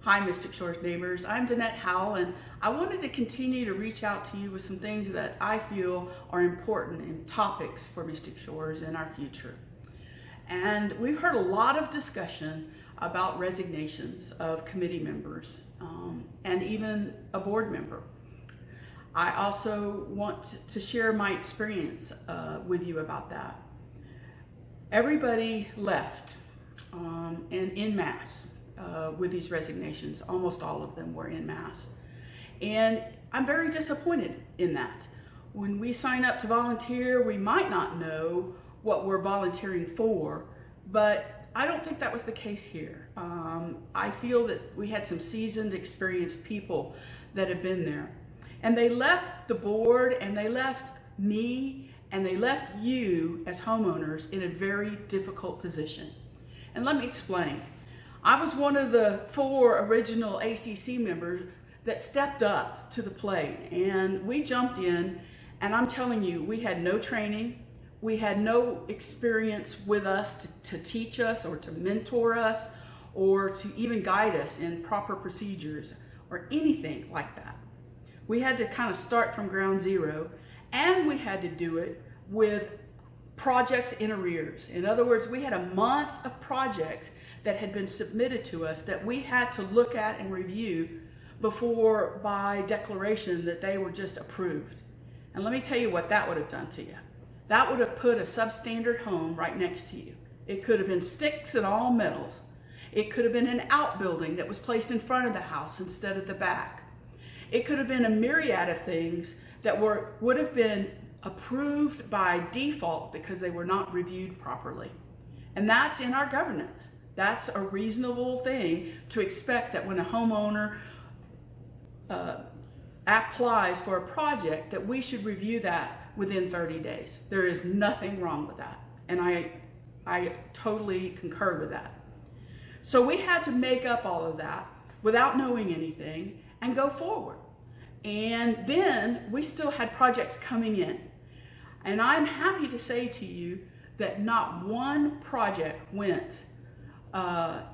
Hi, Mystic Shores neighbors. I'm Danette Howell, and I wanted to continue to reach out to you with some things that I feel are important and topics for Mystic Shores in our future. And we've heard a lot of discussion about resignations of committee members and even a board member. I also want to share my experience with you about that. Everybody left and en masse. With these resignations. Almost all of them were en masse. And I'm very disappointed in that. When we sign up to volunteer, we might not know what we're volunteering for, but I don't think that was the case here. I feel that we had some seasoned, experienced people that have been there. And they left the board, and they left me, and they left you as homeowners in a very difficult position. And let me explain. I was one of the 4 original ACC members that stepped up to the plate, and we jumped in, and I'm telling you, we had no training, we had no experience with us to teach us or to mentor us or to even guide us in proper procedures or anything like that. We had to kind of start from ground zero, and we had to do it with projects in arrears. In other words, we had a month of projects that had been submitted to us that we had to look at and review before by declaration that they were just approved. And let me tell you what that would have done to you. That would have put a substandard home right next to you. It could have been sticks and all metals. It could have been an outbuilding that was placed in front of the house instead of the back. It could have been a myriad of things that would have been approved by default because they were not reviewed properly. And that's in our governance. That's a reasonable thing to expect, that when a homeowner applies for a project, that we should review that within 30 days. There is nothing wrong with that. And I totally concur with that. So we had to make up all of that without knowing anything and go forward. And then we still had projects coming in. And I'm happy to say to you that not one project went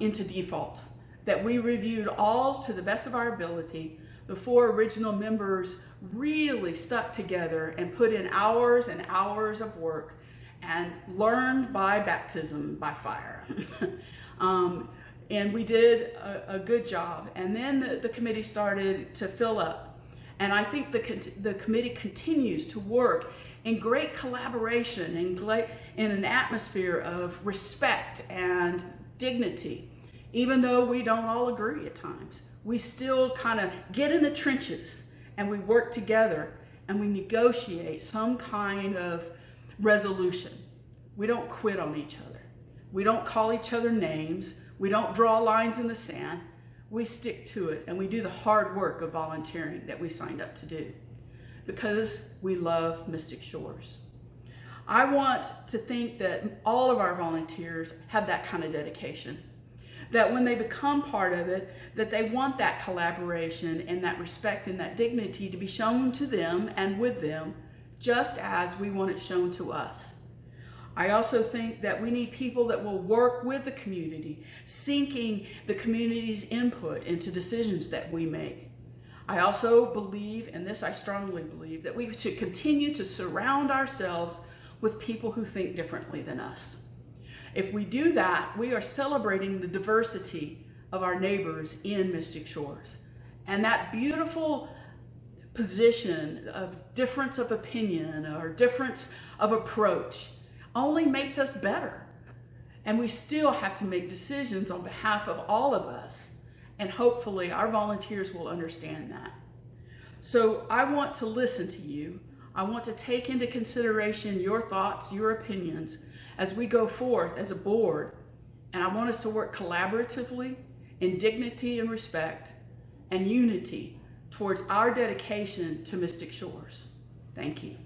into default, that we reviewed all to the best of our ability. The 4 original members really stuck together and put in hours and hours of work and learned by baptism by fire. And we did a good job. And then the committee started to fill up. And I think the committee continues to work in great collaboration and in an atmosphere of respect and dignity. Even though we don't all agree at times, we still kind of get in the trenches and we work together and we negotiate some kind of resolution. We don't quit on each other. We don't call each other names. We don't draw lines in the sand. We stick to it, and we do the hard work of volunteering that we signed up to do because we love Mystic Shores. I want to think that all of our volunteers have that kind of dedication, that when they become part of it, that they want that collaboration and that respect and that dignity to be shown to them and with them, just as we want it shown to us. I also think that we need people that will work with the community, seeking the community's input into decisions that we make. I also believe, and this I strongly believe, that we should continue to surround ourselves with people who think differently than us. If we do that, we are celebrating the diversity of our neighbors in Mystic Shores. And that beautiful position of difference of opinion or difference of approach only makes us better. And we still have to make decisions on behalf of all of us. And hopefully our volunteers will understand that. So I want to listen to you. I want to take into consideration your thoughts, your opinions as we go forth as a board. And I want us to work collaboratively in dignity and respect and unity towards our dedication to Mystic Shores. Thank you.